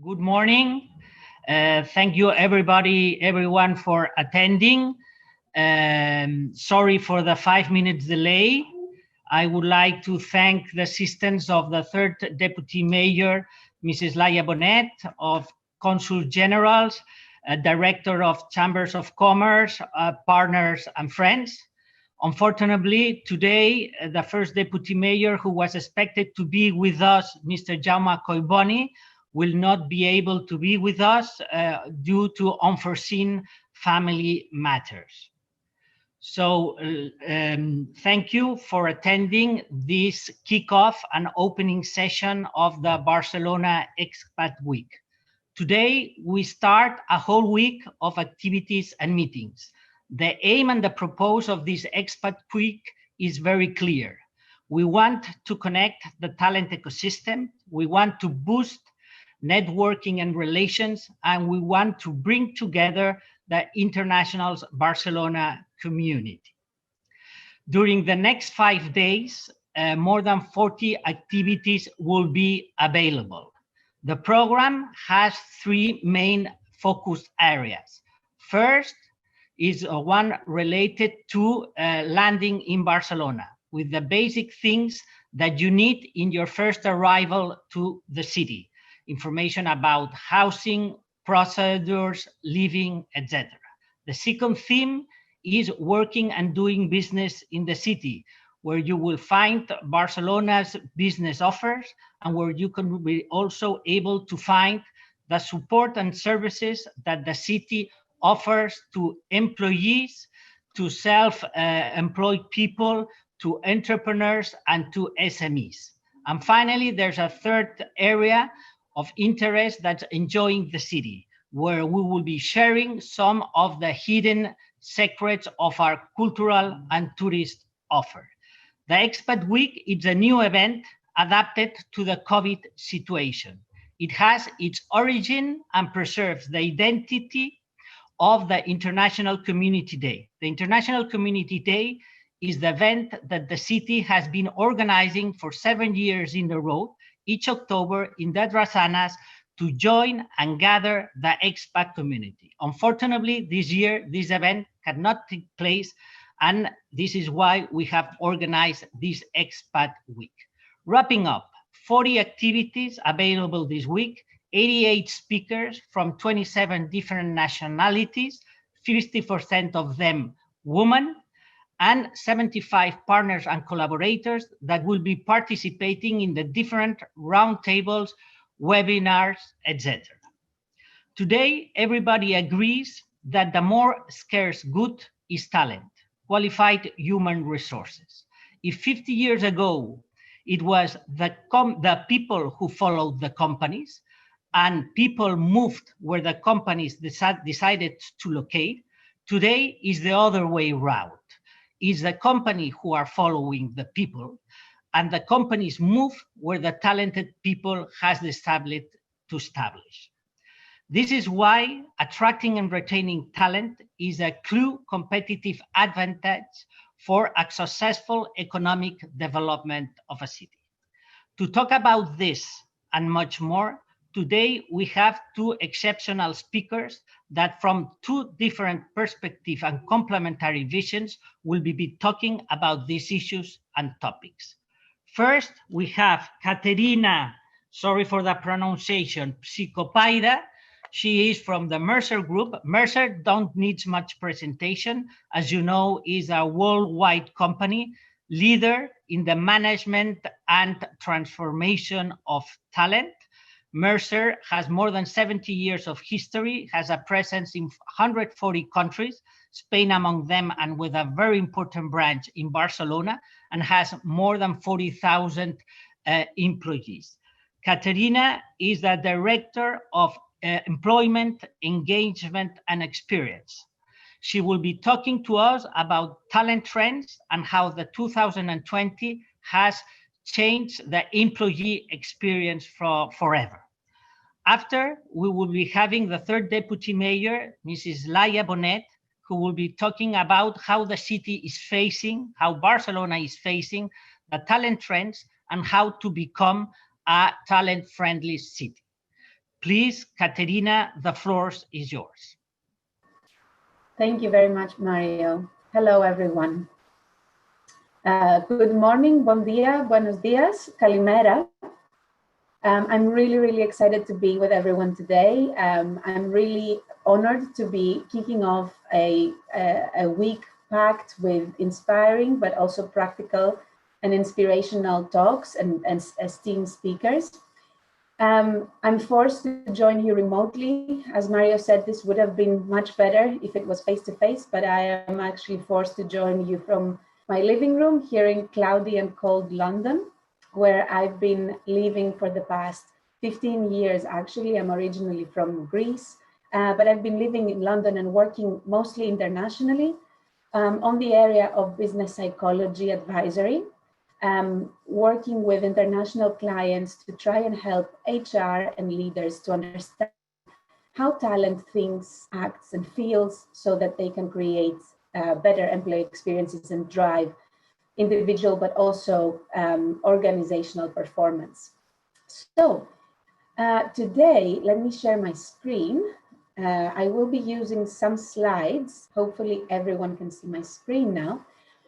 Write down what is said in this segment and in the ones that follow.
Good morning. Thank you, everyone for attending. Sorry for the 5 minutes delay. I would like to thank the assistance of the third Deputy Mayor, Mrs. Laia Bonet, of Consul Generals, Director of Chambers of Commerce, partners and friends. Unfortunately, today, the first Deputy Mayor who was expected to be with us, Mr. Jaume Collboni, will not be able to be with us due to unforeseen family matters. So thank you for attending this kickoff and opening session of the Barcelona Expat Week. Today, we start a whole week of activities and meetings. The aim and the purpose of this Expat Week is very clear. We want to connect the talent ecosystem. We want to boost networking and relations, and we want to bring together the international Barcelona community. During the next 5 days, more than 40 activities will be available. The program has 3 main focus areas. First is one related to landing in Barcelona, with the basic things that you need in your first arrival to the city. Information about housing, procedures, living, etc. The second theme is working and doing business in the city, where you will find Barcelona's business offers and where you can be also able to find the support and services that the city offers to employees, to self-employed people, to entrepreneurs, and to SMEs. And finally, there's a third area of interest that's enjoying the city, where we will be sharing some of the hidden secrets of our cultural and tourist offer. The Expat Week is a new event adapted to the COVID situation. It has its origin and preserves the identity of the International Community Day. The International Community Day is the event that the city has been organizing for 7 years in a row, each October in the Drassanas, to join and gather the expat community. Unfortunately, this year, this event cannot take place, and this is why we have organized this Expat Week. Wrapping up, 40 activities available this week, 88 speakers from 27 different nationalities, 50% of them women, and 75 partners and collaborators that will be participating in the different roundtables, webinars, etc. Today, everybody agrees that the more scarce good is talent, qualified human resources. If 50 years ago, it was the people who followed the companies and people moved where the companies decided to locate, today is the other way around. Is the company who are following the people, and the companies move where the talented people has decided to establish. This is why attracting and retaining talent is a true competitive advantage for a successful economic development of a city. To talk about this and much more, today we have 2 exceptional speakers that from 2 different perspectives and complementary visions will be talking about these issues and topics. First, we have Caterina, sorry for the pronunciation, Psychopaida. She is from the Mercer Group. Mercer don't need much presentation. As you know, is a worldwide company, leader in the management and transformation of talent. Mercer has more than 70 years of history, has a presence in 140 countries, Spain among them, and with a very important branch in Barcelona, and has more than 40,000 employees. Caterina is the Director of Employment, Engagement, and Experience. She will be talking to us about talent trends and how the 2020 has changed the employee experience forever. After, we will be having the third Deputy Mayor, Mrs. Laia Bonet, who will be talking about how the city is facing, how Barcelona is facing the talent trends and how to become a talent-friendly city. Please, Katerina, the floor is yours. Thank you very much, Mario. Hello, everyone. Good morning, bon dia, buenos dias, kalimera. I'm really excited to be with everyone today. I'm really honored to be kicking off a week packed with inspiring, but also practical and inspirational talks and esteemed speakers. I'm forced to join you remotely. As Mario said, this would have been much better if it was face-to-face, but I am actually forced to join you from my living room here in cloudy and cold London, where I've been living for the past 15 years. Actually, I'm originally from Greece, but I've been living in London and working mostly internationally on the area of business psychology advisory. Working with international clients to try and help HR and leaders to understand how talent thinks, acts, and feels so that they can create better employee experiences and drive individual, but also organizational performance. So today, let me share my screen. I will be using some slides. Hopefully everyone can see my screen now.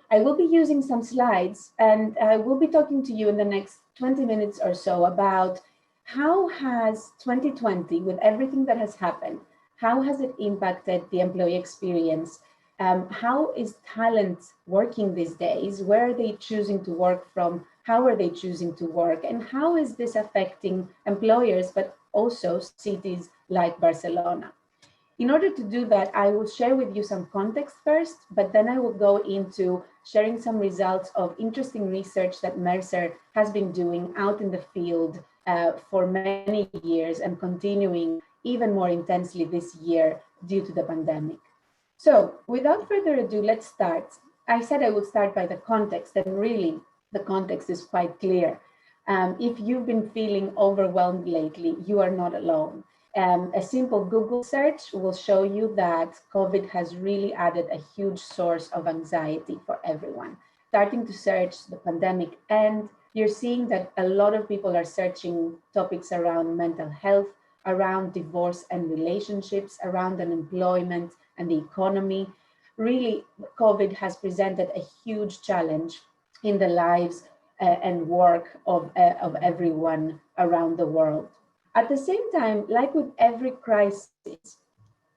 I will be using some slides and I will be talking to you in the next 20 minutes or so about how has 2020, with everything that has happened, how has it impacted the employee experience? How is talent working these days? Where are they choosing to work from? How are they choosing to work? And how is this affecting employers, but also cities like Barcelona? In order to do that, I will share with you some context first, but then I will go into sharing some results of interesting research that Mercer has been doing out in the field for many years and continuing even more intensely this year due to the pandemic. So without further ado, let's start. I said I would start by the context, and really the context is quite clear. If you've been feeling overwhelmed lately, you are not alone. A simple Google search will show you that COVID has really added a huge source of anxiety for everyone. Starting to search the pandemic end, you're seeing that a lot of people are searching topics around mental health, around divorce and relationships, around unemployment and the economy. Really, COVID has presented a huge challenge in the lives and work of everyone around the world. At the same time, like with every crisis,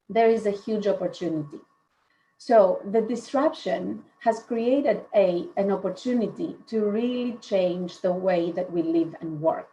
there is a huge opportunity. So the disruption has created an opportunity to really change the way that we live and work.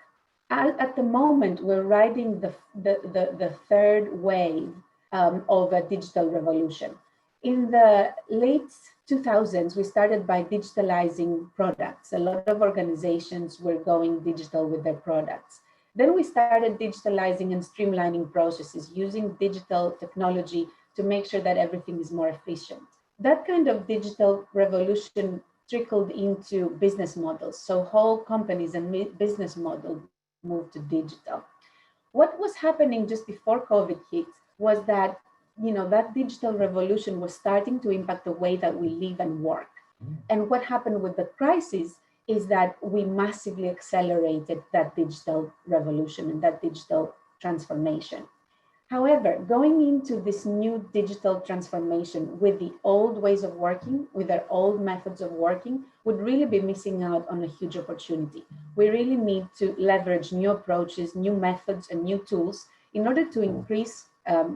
At the moment, we're riding the third wave of a digital revolution. In the late 2000s, we started by digitalizing products. A lot of organizations were going digital with their products. Then we started digitalizing and streamlining processes using digital technology to make sure that everything is more efficient. That kind of digital revolution trickled into business models. So whole companies and business models moved to digital. What was happening just before COVID hit was that, that digital revolution was starting to impact the way that we live and work. And what happened with the crisis is that we massively accelerated that digital revolution and that digital transformation. However, going into this new digital transformation with the old ways of working, with our old methods of working, would really be missing out on a huge opportunity. We really need to leverage new approaches, new methods, and new tools in order to increase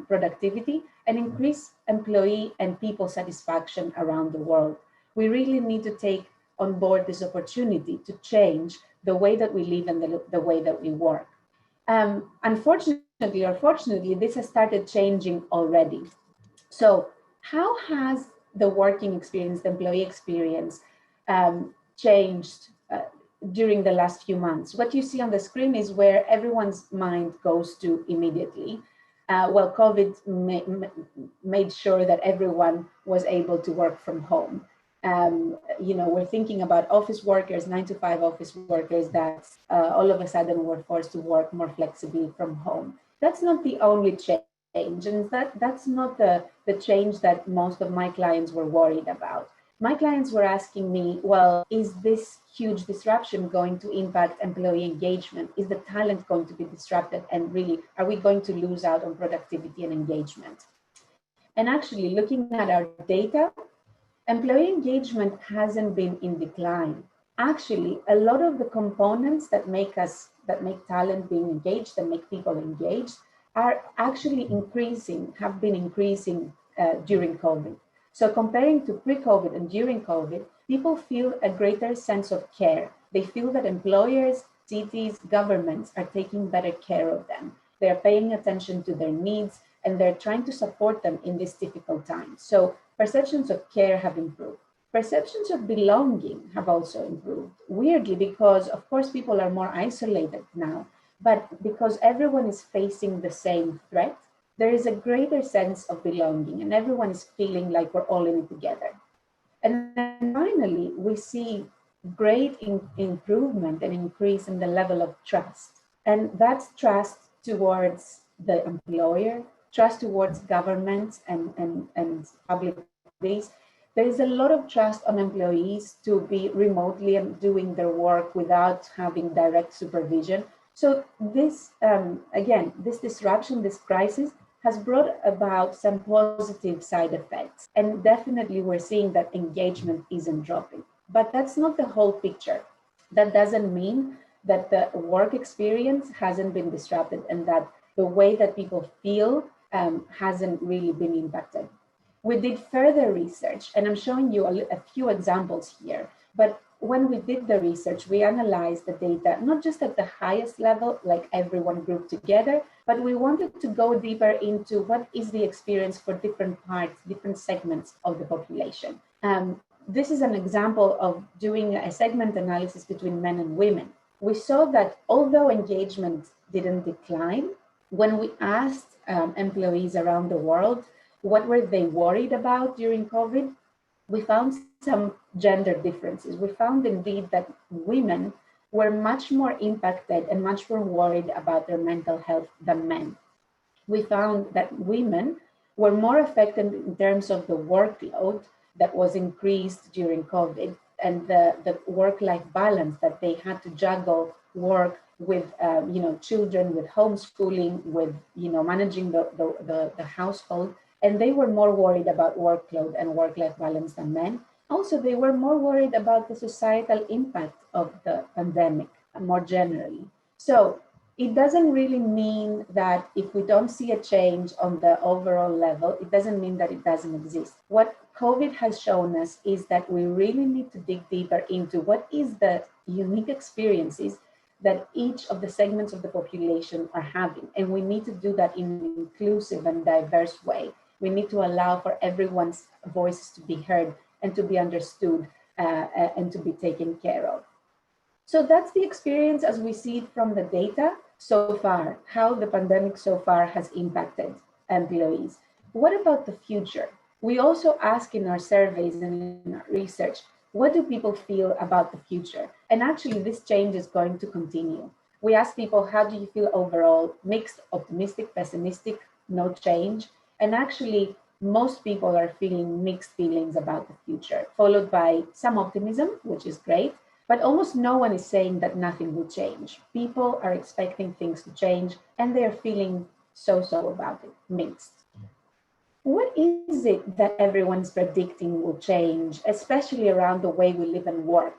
productivity and increase employee and people satisfaction around the world. We really need to take on board this opportunity to change the way that we live and the way that we work. Unfortunately or fortunately, this has started changing already. So how has the working experience, the employee experience changed during the last few months? What you see on the screen is where everyone's mind goes to immediately. Well, COVID made sure that everyone was able to work from home. We're thinking about office workers, 9-to-5 office workers that all of a sudden were forced to work more flexibly from home. That's not the only change, and that's not the change that most of my clients were worried about. my clients were asking me, well, is this huge disruption going to impact employee engagement? Is the talent going to be disrupted? And really, are we going to lose out on productivity and engagement? And actually, looking at our data, employee engagement hasn't been in decline. Actually, a lot of the components that make talent being engaged, that make people engaged, are actually increasing, have been increasing during COVID. So comparing to pre-COVID and during COVID, people feel a greater sense of care. They feel that employers, cities, governments are taking better care of them. They're paying attention to their needs, and they're trying to support them in this difficult time. So perceptions of care have improved. Perceptions of belonging have also improved. Weirdly, because of course people are more isolated now, but because everyone is facing the same threat, there is a greater sense of belonging and everyone is feeling like we're all in it together. And then finally, we see great improvement and increase in the level of trust. And that's trust towards the employer, trust towards governments and public bodies. There is a lot of trust on employees to be remotely and doing their work without having direct supervision. So this, again, this disruption, this crisis has brought about some positive side effects. And definitely we're seeing that engagement isn't dropping. But that's not the whole picture. That doesn't mean that the work experience hasn't been disrupted and that the way that people feel hasn't really been impacted. We did further research, and I'm showing you a few examples here, but when we did the research, we analyzed the data, not just at the highest level, like everyone grouped together, but we wanted to go deeper into what is the experience for different parts, different segments of the population. This is an example of doing a segment analysis between men and women. We saw that although engagement didn't decline, when we asked employees around the world, what were they worried about during COVID? We found some gender differences. We found indeed that women were much more impacted and much more worried about their mental health than men. We found that women were more affected in terms of the workload that was increased during COVID and the work-life balance that they had to juggle work with children, with homeschooling, with managing the household. And they were more worried about workload and work-life balance than men. Also, they were more worried about the societal impact of the pandemic more generally. So it doesn't really mean that if we don't see a change on the overall level, it doesn't mean that it doesn't exist. What COVID has shown us is that we really need to dig deeper into what is the unique experiences that each of the segments of the population are having. And we need to do that in an inclusive and diverse way. We need to allow for everyone's voices to be heard and to be understood and to be taken care of. So that's the experience as we see it from the data so far, how the pandemic so far has impacted employees. What about the future? We also ask in our surveys and in our research, what do people feel about the future? And actually this change is going to continue. We ask people, how do you feel overall? Mixed, optimistic, pessimistic, no change. And actually, most people are feeling mixed feelings about the future, followed by some optimism, which is great, but almost no one is saying that nothing will change. People are expecting things to change, and they're feeling so-so about it, mixed. What is it that everyone's predicting will change, especially around the way we live and work?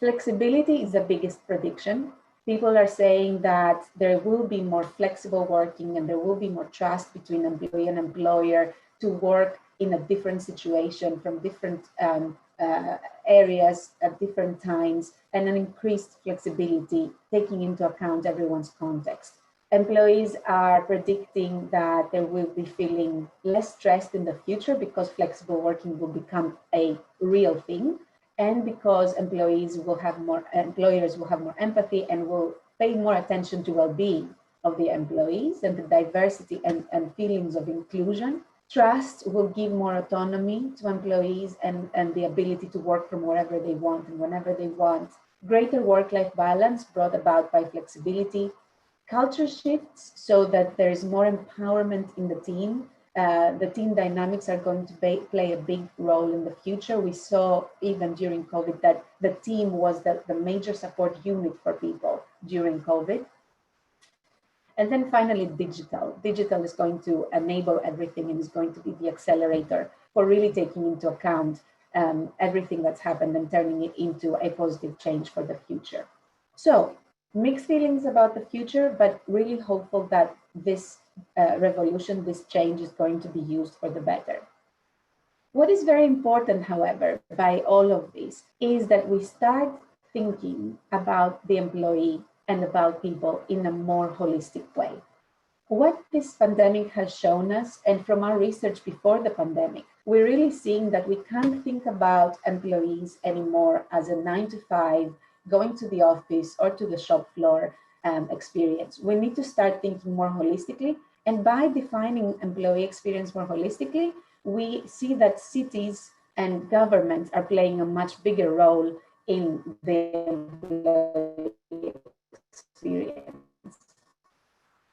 Flexibility is the biggest prediction. People are saying that there will be more flexible working and there will be more trust between employee and employer to work in a different situation from different areas at different times, and an increased flexibility, taking into account everyone's context. Employees are predicting that they will be feeling less stressed in the future because flexible working will become a real thing, and because employers will have more empathy and will pay more attention to well-being of the employees and the diversity and feelings of inclusion. Trust will give more autonomy to employees and the ability to work from wherever they want and whenever they want. Greater work-life balance brought about by flexibility. Culture shifts so that there is more empowerment in the team. The team dynamics are going to play a big role in the future. We saw even during COVID that the team was the major support unit for people during COVID. And then finally, digital. Digital is going to enable everything and is going to be the accelerator for really taking into account everything that's happened and turning it into a positive change for the future. So mixed feelings about the future, but really hopeful that this revolution, this change is going to be used for the better. What is very important, however, by all of this is that we start thinking about the employee and about people in a more holistic way. What this pandemic has shown us, and from our research before the pandemic, we're really seeing that we can't think about employees anymore as a 9-to-5, going to the office or to the shop floor experience. We need to start thinking more holistically. And by defining employee experience more holistically, we see that cities and governments are playing a much bigger role in the employee experience.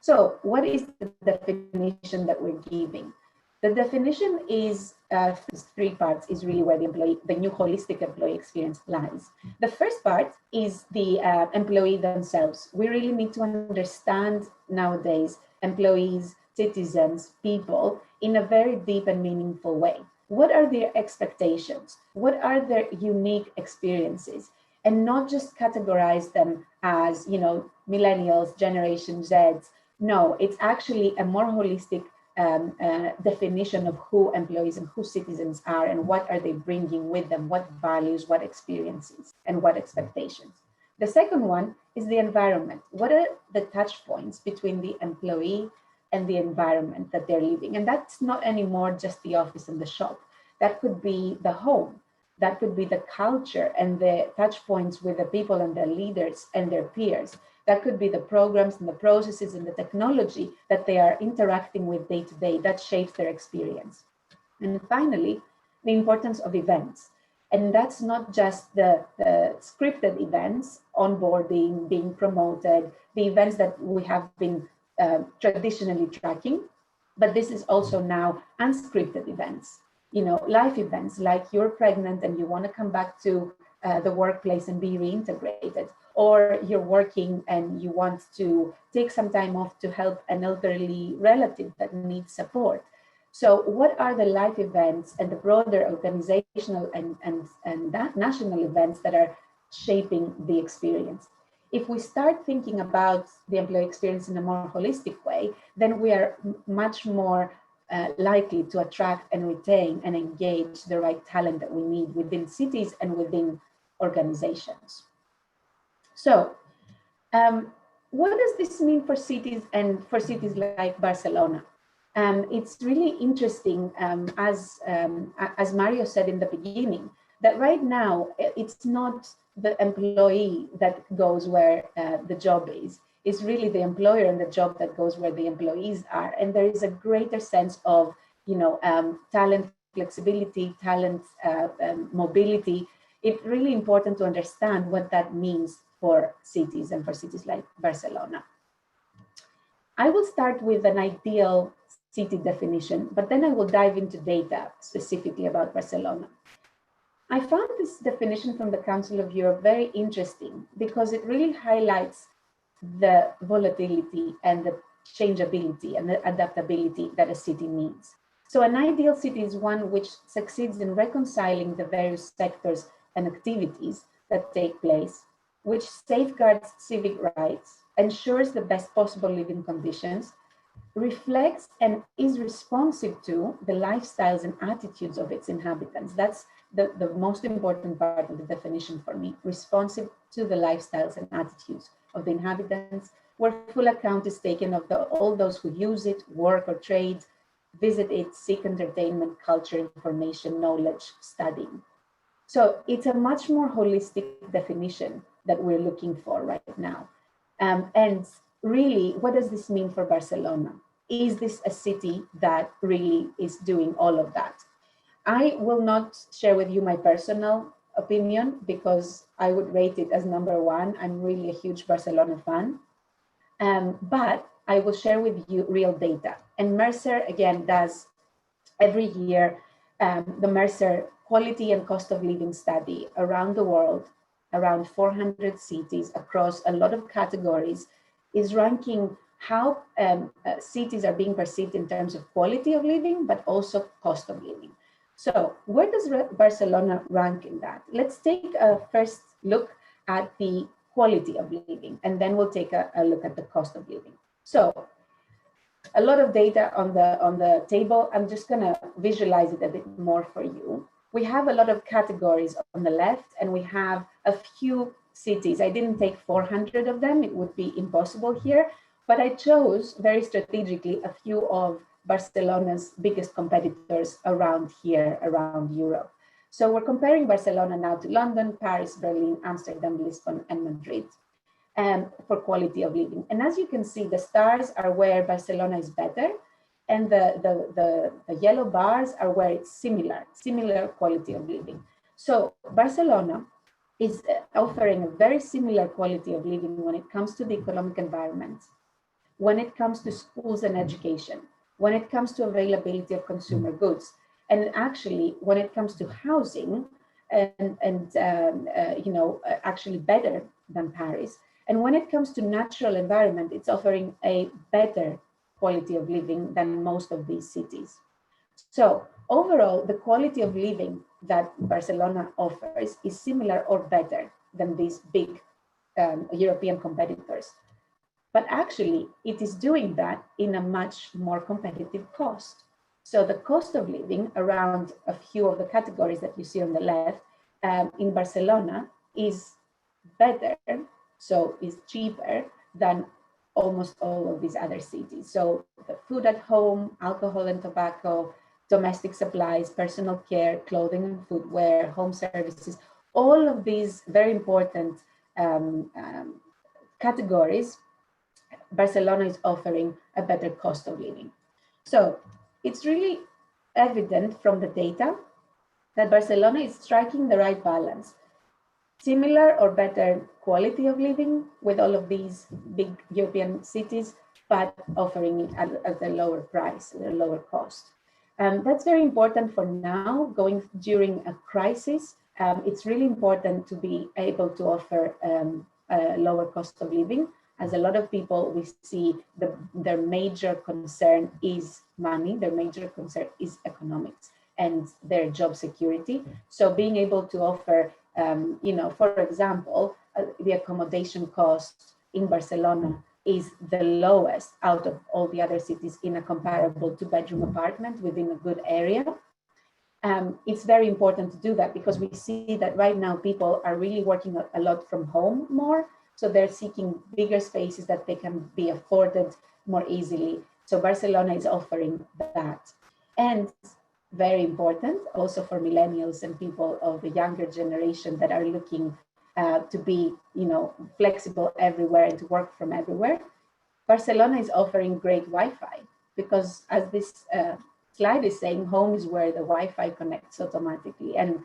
So what is the definition that we're giving? The definition is 3 parts, is really where the new holistic employee experience lies. The first part is the employee themselves. We really need to understand nowadays employees, citizens, people in a very deep and meaningful way. What are their expectations? What are their unique experiences? And not just categorize them as, millennials, Generation Zs. No, it's actually a more holistic definition of who employees and who citizens are and what are they bringing with them, what values, what experiences, and what expectations. The second one is the environment. What are the touch points between the employee and the environment that they're living? And that's not anymore just the office and the shop. That could be the home. That could be the culture and the touch points with the people and their leaders and their peers. That could be the programs and the processes and the technology that they are interacting with day to day that shapes their experience. And finally, the importance of events. And that's not just the scripted events, onboarding, being promoted, the events that we have been traditionally tracking, but this is also now unscripted events. Life events like you're pregnant and you want to come back to the workplace and be reintegrated, or you're working and you want to take some time off to help an elderly relative that needs support. So what are the life events and the broader organizational and national events that are shaping the experience? If we start thinking about the employee experience in a more holistic way, then we are much more likely to attract and retain and engage the right talent that we need within cities and within organizations. So what does this mean for cities and for cities like Barcelona? It's really interesting, as Mario said in the beginning, that right now it's not the employee that goes where the job is. It's really the employer and the job that goes where the employees are. And there is a greater sense of, talent flexibility, talent mobility. It's really important to understand what that means for cities and for cities like Barcelona. I will start with an ideal city definition, but then I will dive into data specifically about Barcelona. I found this definition from the Council of Europe very interesting because it really highlights the volatility and the changeability and the adaptability that a city needs. So an ideal city is one which succeeds in reconciling the various sectors and activities that take place, which safeguards civic rights, ensures the best possible living conditions, reflects and is responsive to the lifestyles and attitudes of its inhabitants. That's the most important part of the definition for me, responsive to the lifestyles and attitudes of the inhabitants, where full account is taken of all those who use it, work or trade, visit it, seek entertainment, culture, information, knowledge, studying. So it's a much more holistic definition that we're looking for right now. And really, what does this mean for Barcelona? Is this a city that really is doing all of that? I will not share with you my personal opinion because I would rate it as number 1. I'm really a huge Barcelona fan. But I will share with you real data. And Mercer, again, does every year, the Mercer Quality and Cost of Living Study around the world, around 400 cities across a lot of categories, is ranking how cities are being perceived in terms of quality of living, but also cost of living. So where does Barcelona rank in that? Let's take a first look at the quality of living, and then we'll take a look at the cost of living. So a lot of data on the table. I'm just gonna visualize it a bit more for you. We have a lot of categories on the left, and we have a few cities. I didn't take 400 of them, it would be impossible here, but I chose very strategically a few of Barcelona's biggest competitors around here, around Europe. So we're comparing Barcelona now to London, Paris, Berlin, Amsterdam, Lisbon, and Madrid for quality of living. And as you can see, the stars are where Barcelona is better, and the yellow bars are where it's similar quality of living. So Barcelona is offering a very similar quality of living when it comes to the economic environment, when it comes to schools and education, when it comes to availability of consumer goods, and actually when it comes to housing, actually better than Paris. And when it comes to natural environment, it's offering a better quality of living than most of these cities. So overall, the quality of living that Barcelona offers is similar or better than these big European competitors. But actually, it is doing that in a much more competitive cost. So the cost of living around a few of the categories that you see on the left in Barcelona is better, so is cheaper than almost all of these other cities. So the food at home, alcohol and tobacco, domestic supplies, personal care, clothing and footwear, home services, all of these very important categories, Barcelona is offering a better cost of living. So it's really evident from the data that Barcelona is striking the right balance. Similar or better quality of living with all of these big European cities, but offering it at a lower price, at a lower cost. That's very important for now, going during a crisis. It's really important to be able to offer a lower cost of living, as a lot of people we see their major concern is money, their major concern is economics and their job security. So being able to offer, for example, the accommodation cost in Barcelona is the lowest out of all the other cities in a comparable two-bedroom apartment within a good area. It's very important to do that because we see that right now people are really working a lot from home more. So they're seeking bigger spaces that they can be afforded more easily. So Barcelona is offering that. And very important also for millennials and people of the younger generation that are looking to be, flexible everywhere and to work from everywhere. Barcelona is offering great Wi-Fi because, as this slide is saying, home is where the Wi-Fi connects automatically. And,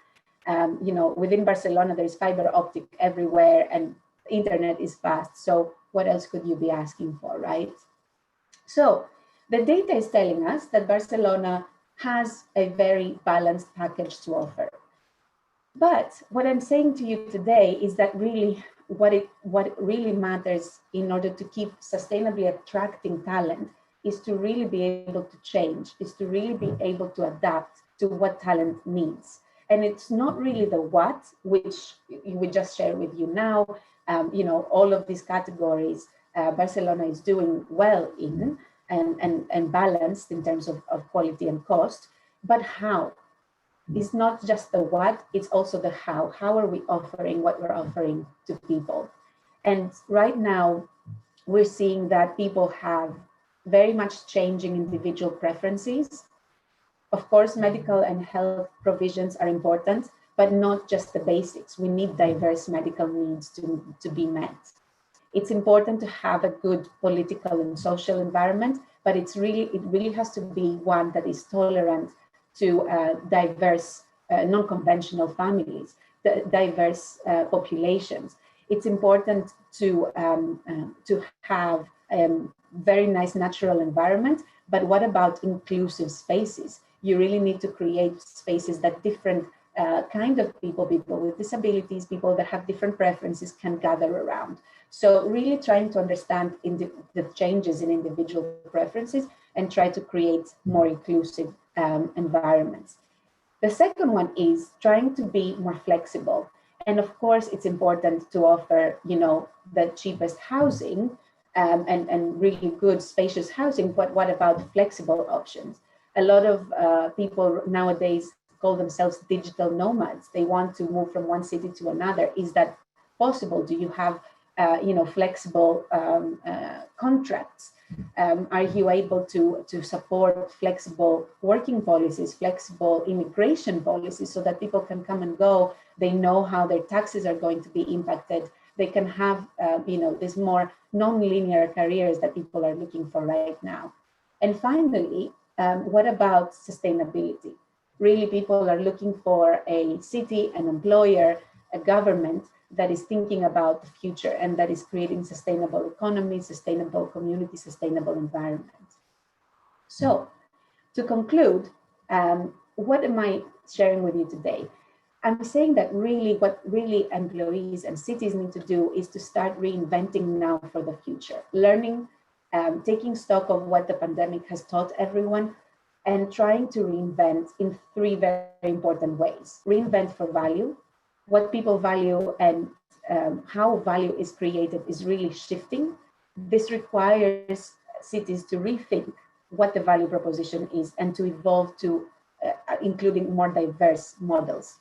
within Barcelona, there's fiber optic everywhere and internet is fast. So what else could you be asking for, right? So the data is telling us that Barcelona has a very balanced package to offer. But what I'm saying to you today is that really what really matters in order to keep sustainably attracting talent is to really be able to change, is to really be able to adapt to what talent needs. And it's not really the what, which we just shared with you now. All of these categories Barcelona is doing well in and balanced in terms of quality and cost, but how? It's not just the what, it's also the how. How are we offering what we're offering to people? And right now, we're seeing that people have very much changing individual preferences. Of course, medical and health provisions are important, but not just the basics. We need diverse medical needs to be met. It's important to have a good political and social environment, but it really has to be one that is tolerant to diverse, non-conventional families, diverse populations. It's important to have very nice natural environment, but what about inclusive spaces? you really need to create spaces that different kind of people with disabilities, people that have different preferences can gather around. So really trying to understand the changes in individual preferences and try to create more inclusive environments. The second one is trying to be more flexible. And of course, it's important to offer, the cheapest housing and really good spacious housing, but what about flexible options? A lot of people nowadays call themselves digital nomads. They want to move from one city to another. Is that possible? Do you have flexible contracts? Are you able to support flexible working policies, flexible immigration policies, so that people can come and go? They know how their taxes are going to be impacted. They can have, these more non-linear careers that people are looking for right now. And finally, what about sustainability? Really, people are looking for a city, an employer, a government that is thinking about the future and that is creating sustainable economy, sustainable community, sustainable environment. So to conclude, what am I sharing with you today? I'm saying that what really employees and cities need to do is to start reinventing now for the future, learning, taking stock of what the pandemic has taught everyone, and trying to reinvent in three very important ways. Reinvent for value. What people value and how value is created is really shifting. This requires cities to rethink what the value proposition is and to evolve to including more diverse models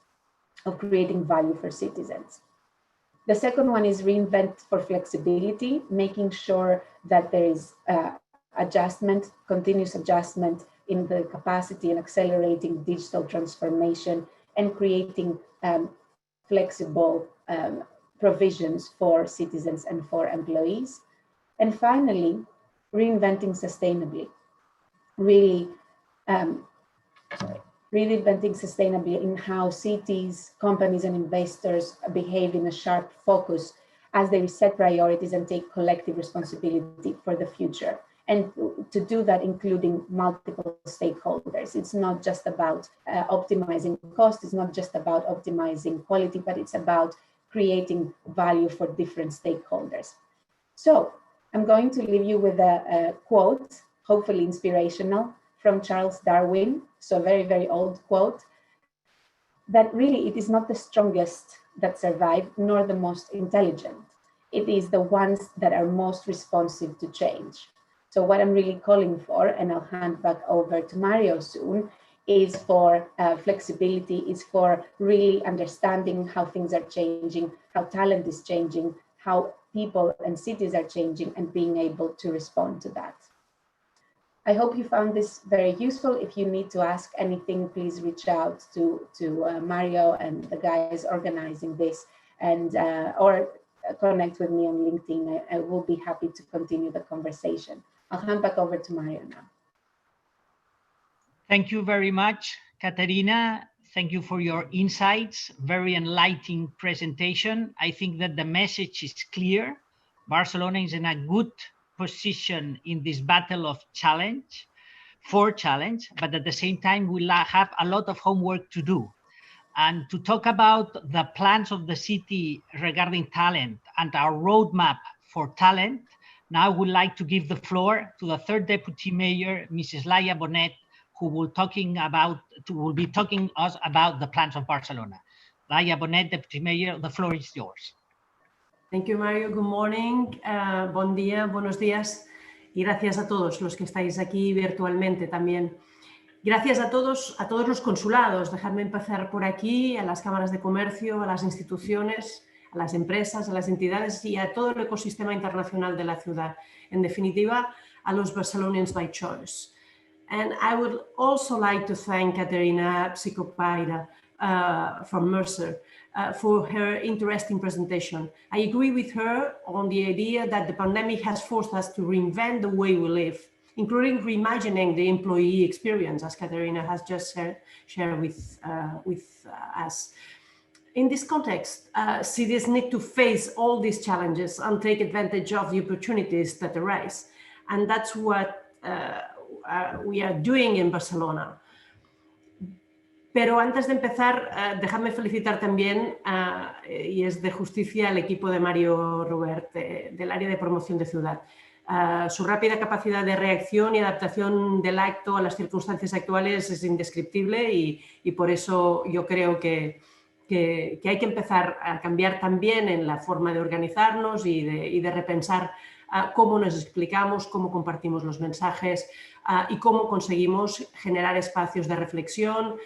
of creating value for citizens. The second one is reinvent for flexibility, making sure that there is adjustment, continuous adjustment in the capacity and accelerating digital transformation and creating flexible provisions for citizens and for employees. And finally, reinventing sustainably, really reinventing sustainably in how cities, companies, and investors behave in a sharp focus as they set priorities and take collective responsibility for the future. And to do that, including multiple stakeholders. It's not just about optimizing cost, it's not just about optimizing quality, but it's about creating value for different stakeholders. So I'm going to leave you with a quote, hopefully inspirational, from Charles Darwin, so a very, very old quote, that really it is not the strongest that survive, nor the most intelligent. It is the ones that are most responsive to change. So what I'm really calling for, and I'll hand back over to Mario soon, is for flexibility, is for really understanding how things are changing, how talent is changing, how people and cities are changing, and being able to respond to that. I hope you found this very useful. If you need to ask anything, please reach out to Mario and the guys organizing this, and or connect with me on LinkedIn. I will be happy to continue the conversation. I'll hand back over to Mario now. Thank you very much, Caterina. Thank you for your insights. Very enlightening presentation. I think that the message is clear. Barcelona is in a good position in this battle of challenge, but at the same time, we'll have a lot of homework to do. And to talk about the plans of the city regarding talent and our roadmap for talent, now I would like to give the floor to the third deputy mayor, Mrs. Laia Bonet, who will be talking us about the plans of Barcelona. Laia Bonet, deputy mayor, the floor is yours. Thank you, Mario. Good morning. Bon día, buenos días. Y gracias a todos los que estáis aquí virtualmente también. Gracias a todos los consulados. Dejadme empezar por aquí, a las cámaras de comercio, a las instituciones, a las empresas, a las entidades y a todo el ecosistema internacional de la ciudad. En definitiva, a los Barcelonians by choice. And I would also like to thank Caterina Psicopaida from Mercer for her interesting presentation. I agree with her on the idea that the pandemic has forced us to reinvent the way we live, including reimagining the employee experience, as Caterina has just shared with us. In this context, cities need to face all these challenges and take advantage of the opportunities that arise. And that's what we are doing in Barcelona. Pero antes de empezar, dejadme felicitar también, y es de justicia, al equipo de Mario Robert, del área de promoción de ciudad. Su rápida capacidad de reacción y adaptación del acto a las circunstancias actuales es indescriptible y por eso yo creo que hay que empezar a cambiar también en la forma de organizarnos y de repensar cómo nos explicamos, cómo compartimos los mensajes y cómo conseguimos generar espacios de reflexión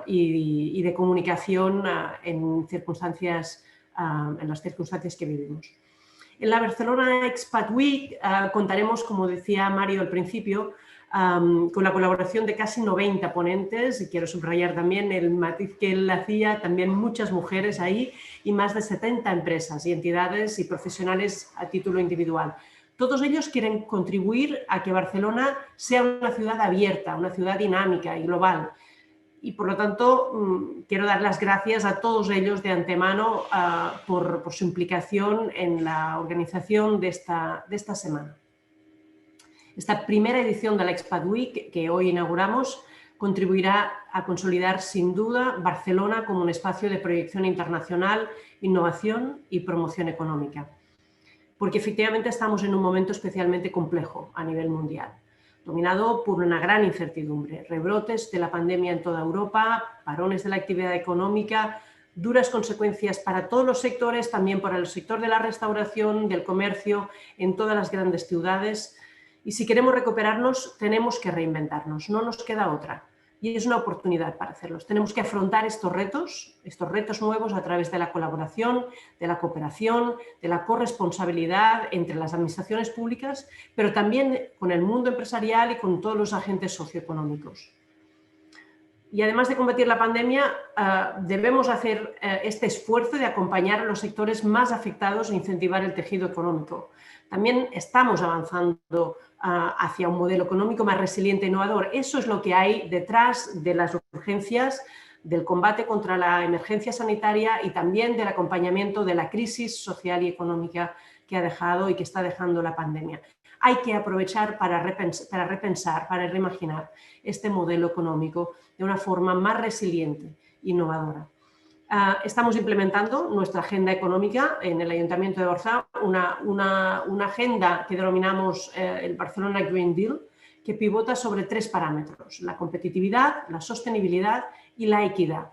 y de comunicación en las circunstancias que vivimos. En la Barcelona Expat Week contaremos, como decía Mario al principio, con la colaboración de casi 90 ponentes, y quiero subrayar también el matiz que él hacía, también muchas mujeres ahí y más de 70 empresas y entidades y profesionales a título individual. Todos ellos quieren contribuir a que Barcelona sea una ciudad abierta, una ciudad dinámica y global. Y por lo tanto, quiero dar las gracias a todos ellos de antemano por su implicación en la organización de esta semana. Esta primera edición de la Expat Week, que hoy inauguramos, contribuirá a consolidar sin duda Barcelona como un espacio de proyección internacional, innovación y promoción económica. Porque efectivamente estamos en un momento especialmente complejo a nivel mundial, dominado por una gran incertidumbre, rebrotes de la pandemia en toda Europa, parones de la actividad económica, duras consecuencias para todos los sectores, también para el sector de la restauración, del comercio, en todas las grandes ciudades. Y si queremos recuperarnos, tenemos que reinventarnos, no nos queda otra. Y es una oportunidad para hacerlos. Tenemos que afrontar estos retos nuevos a través de la colaboración, de la cooperación, de la corresponsabilidad entre las administraciones públicas, pero también con el mundo empresarial y con todos los agentes socioeconómicos. Y además de combatir la pandemia, debemos hacer este esfuerzo de acompañar a los sectores más afectados e incentivar el tejido económico. También estamos avanzando hacia un modelo económico más resiliente e innovador. Eso es lo que hay detrás de las urgencias, del combate contra la emergencia sanitaria y también del acompañamiento de la crisis social y económica que ha dejado y que está dejando la pandemia. Hay que aprovechar para repensar, para reimaginar este modelo económico de una forma más resiliente e innovadora. Estamos implementando nuestra agenda económica en el Ayuntamiento de Barcelona, una agenda que denominamos el Barcelona Green Deal, que pivota sobre 3 parámetros: la competitividad, la sostenibilidad y la equidad.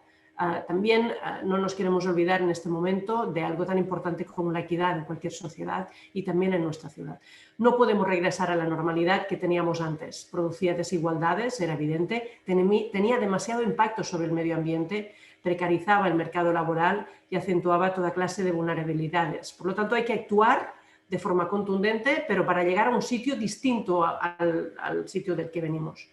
También no nos queremos olvidar en este momento de algo tan importante como la equidad en cualquier sociedad y también en nuestra ciudad. No podemos regresar a la normalidad que teníamos antes. Producía desigualdades, era evidente, tenía demasiado impacto sobre el medio ambiente, precarizaba el mercado laboral y acentuaba toda clase de vulnerabilidades. Por lo tanto, hay que actuar de forma contundente, pero para llegar a un sitio distinto al sitio del que venimos.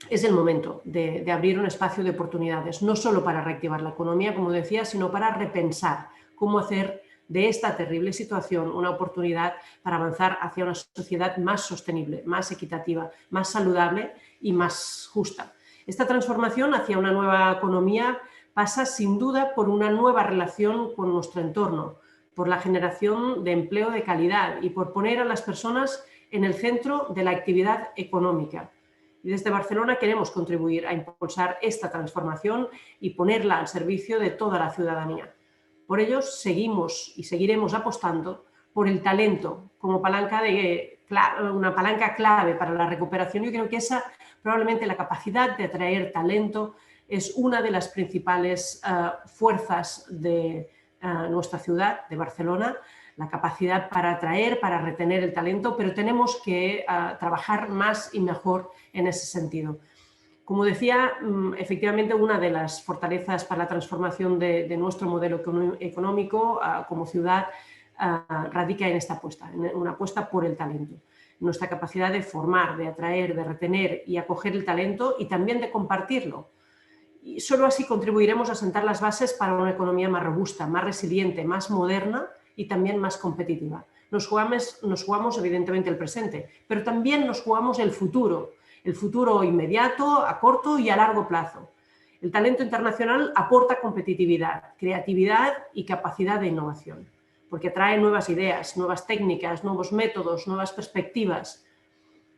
Es el momento de abrir un espacio de oportunidades, no solo para reactivar la economía, como decía, sino para repensar cómo hacer de esta terrible situación una oportunidad para avanzar hacia una sociedad más sostenible, más equitativa, más saludable y más justa. Esta transformación hacia una nueva economía pasa sin duda por una nueva relación con nuestro entorno, por la generación de empleo de calidad y por poner a las personas en el centro de la actividad económica. Y desde Barcelona queremos contribuir a impulsar esta transformación y ponerla al servicio de toda la ciudadanía. Por ello, seguimos y seguiremos apostando por el talento como una palanca clave para la recuperación. Yo creo que probablemente la capacidad de atraer talento es una de las principales fuerzas de nuestra ciudad, de Barcelona, la capacidad para atraer, para retener el talento, pero tenemos que trabajar más y mejor en ese sentido. Como decía, efectivamente una de las fortalezas para la transformación de nuestro modelo económico como ciudad radica en esta apuesta, en una apuesta por el talento. Nuestra capacidad de formar, de atraer, de retener y acoger el talento y también de compartirlo. Y solo así contribuiremos a sentar las bases para una economía más robusta, más resiliente, más moderna y también más competitiva. Nos jugamos evidentemente el presente, pero también nos jugamos el futuro inmediato, a corto y a largo plazo. El talento internacional aporta competitividad, creatividad y capacidad de innovación, porque trae nuevas ideas, nuevas técnicas, nuevos métodos, nuevas perspectivas.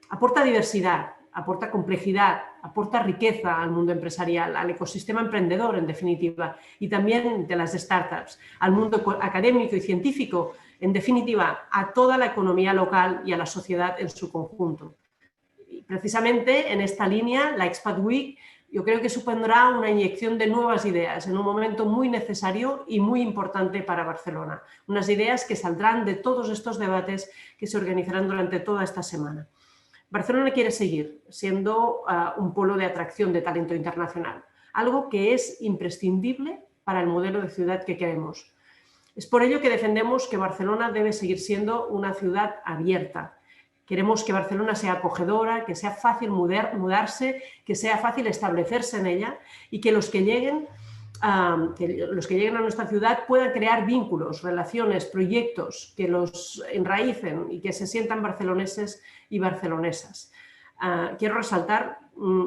Aporta diversidad, aporta complejidad, aporta riqueza al mundo empresarial, al ecosistema emprendedor, en definitiva, y también de las startups, al mundo académico y científico, en definitiva, a toda la economía local y a la sociedad en su conjunto. Y precisamente en esta línea, la Expat Week, yo creo que supondrá una inyección de nuevas ideas en un momento muy necesario y muy importante para Barcelona. Unas ideas que saldrán de todos estos debates que se organizarán durante toda esta semana. Barcelona quiere seguir siendo un polo de atracción de talento internacional, algo que es imprescindible para el modelo de ciudad que queremos. Es por ello que defendemos que Barcelona debe seguir siendo una ciudad abierta. Queremos que Barcelona sea acogedora, que sea fácil mudarse, que sea fácil establecerse en ella y que los que lleguen a nuestra ciudad puedan crear vínculos, relaciones, proyectos que los enraícen y que se sientan barceloneses y barcelonesas. Quiero resaltar,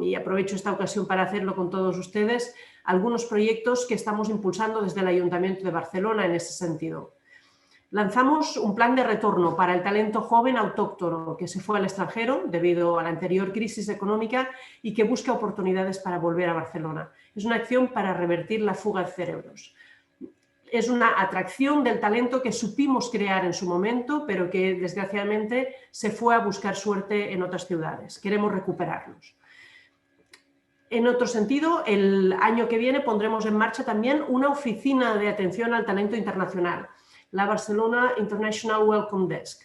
y aprovecho esta ocasión para hacerlo con todos ustedes, algunos proyectos que estamos impulsando desde el Ayuntamiento de Barcelona en ese sentido. Lanzamos un plan de retorno para el talento joven autóctono que se fue al extranjero debido a la anterior crisis económica y que busca oportunidades para volver a Barcelona. Es una acción para revertir la fuga de cerebros. Es una atracción del talento que supimos crear en su momento, pero que desgraciadamente se fue a buscar suerte en otras ciudades. Queremos recuperarlos. En otro sentido, el año que viene pondremos en marcha también una oficina de atención al talento internacional, la Barcelona International Welcome Desk.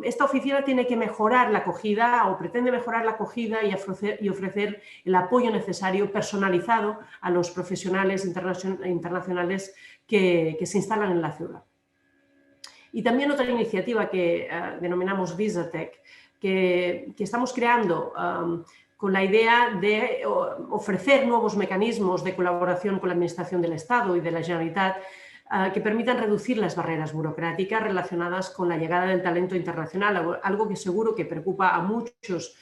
Esta oficina tiene que mejorar la acogida o pretende mejorar la acogida y ofrecer el apoyo necesario personalizado a los profesionales internacionales que se instalan en la ciudad. Y también otra iniciativa que denominamos VisaTech, que estamos creando con la idea de ofrecer nuevos mecanismos de colaboración con la Administración del Estado y de la Generalitat que permitan reducir las barreras burocráticas relacionadas con la llegada del talento internacional, algo que seguro que preocupa a muchos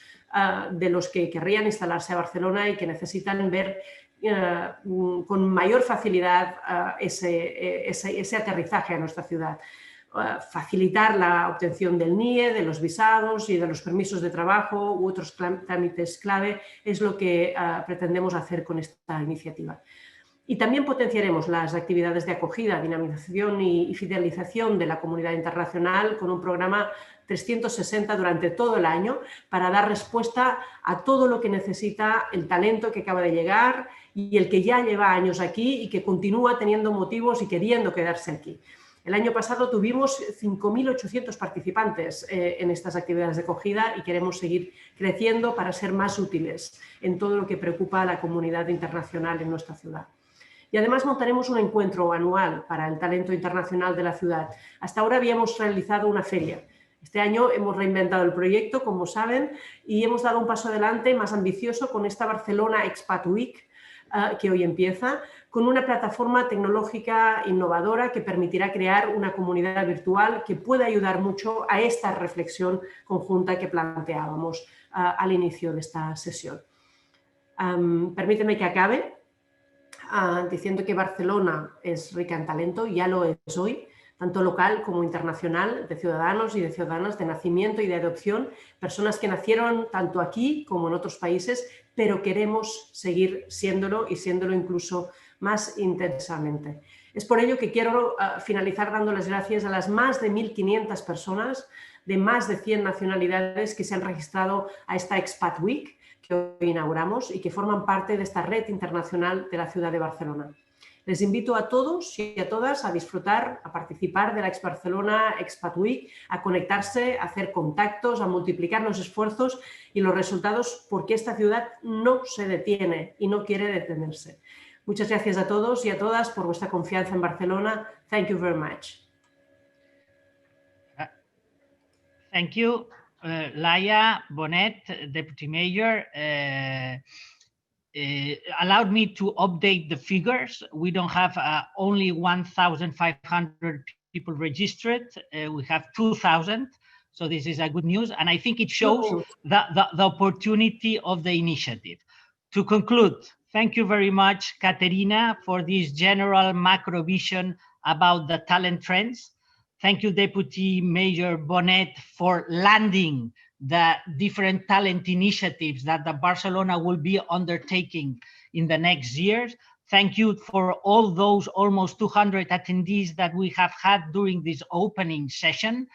de los que querrían instalarse a Barcelona y que necesitan ver con mayor facilidad ese aterrizaje a nuestra ciudad. Facilitar la obtención del NIE, de los visados y de los permisos de trabajo u otros trámites clave es lo que pretendemos hacer con esta iniciativa. Y también potenciaremos las actividades de acogida, dinamización y fidelización de la comunidad internacional con un programa 360 durante todo el año para dar respuesta a todo lo que necesita el talento que acaba de llegar y el que ya lleva años aquí y que continúa teniendo motivos y queriendo quedarse aquí. El año pasado tuvimos 5.800 participantes en estas actividades de acogida y queremos seguir creciendo para ser más útiles en todo lo que preocupa a la comunidad internacional en nuestra ciudad. Y además montaremos un encuentro anual para el talento internacional de la ciudad. Hasta ahora habíamos realizado una feria. Este año hemos reinventado el proyecto, como saben, y hemos dado un paso adelante más ambicioso con esta Barcelona Expat Week, que hoy empieza, con una plataforma tecnológica innovadora que permitirá crear una comunidad virtual que pueda ayudar mucho a esta reflexión conjunta que planteábamos al inicio de esta sesión. Permíteme que acabe diciendo que Barcelona es rica en talento, ya lo es hoy, tanto local como internacional, de ciudadanos y de ciudadanas de nacimiento y de adopción, personas que nacieron tanto aquí como en otros países, pero queremos seguir siéndolo y siéndolo incluso más intensamente. Es por ello que quiero finalizar dando las gracias a las más de 1.500 personas de más de 100 nacionalidades que se han registrado a esta Expat Week que hoy inauguramos y que forman parte de esta red internacional de la ciudad de Barcelona. Les invito a todos y a todas a disfrutar, a participar de la Barcelona Expat Week, a conectarse, a hacer contactos, a multiplicar los esfuerzos y los resultados porque esta ciudad no se detiene y no quiere detenerse. Muchas gracias a todos y a todas por vuestra confianza en Barcelona. Thank you very much. Thank you, Laia Bonet, Deputy Mayor. Allowed me to update the figures. We don't have only 1,500 people registered. We have 2,000. So this is a good news. And I think it shows the opportunity of the initiative. To conclude, thank you very much, Caterina, for this general macro vision about the talent trends. Thank you, Deputy Mayor Bonet, for landing the different talent initiatives that the Barcelona will be undertaking in the next years. Thank you for all those almost 200 attendees that we have had during this opening session.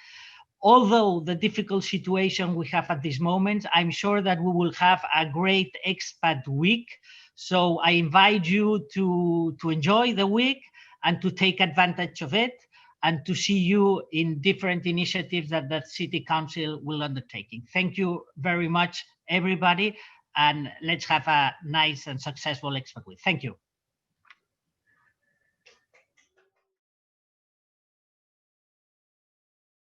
Although the difficult situation we have at this moment, I'm sure that we will have a great expat week. So I invite you to enjoy the week and to take advantage of it, and to see you in different initiatives that the City Council will undertaking. Thank you very much, everybody, and let's have a nice and successful expat week. Thank you.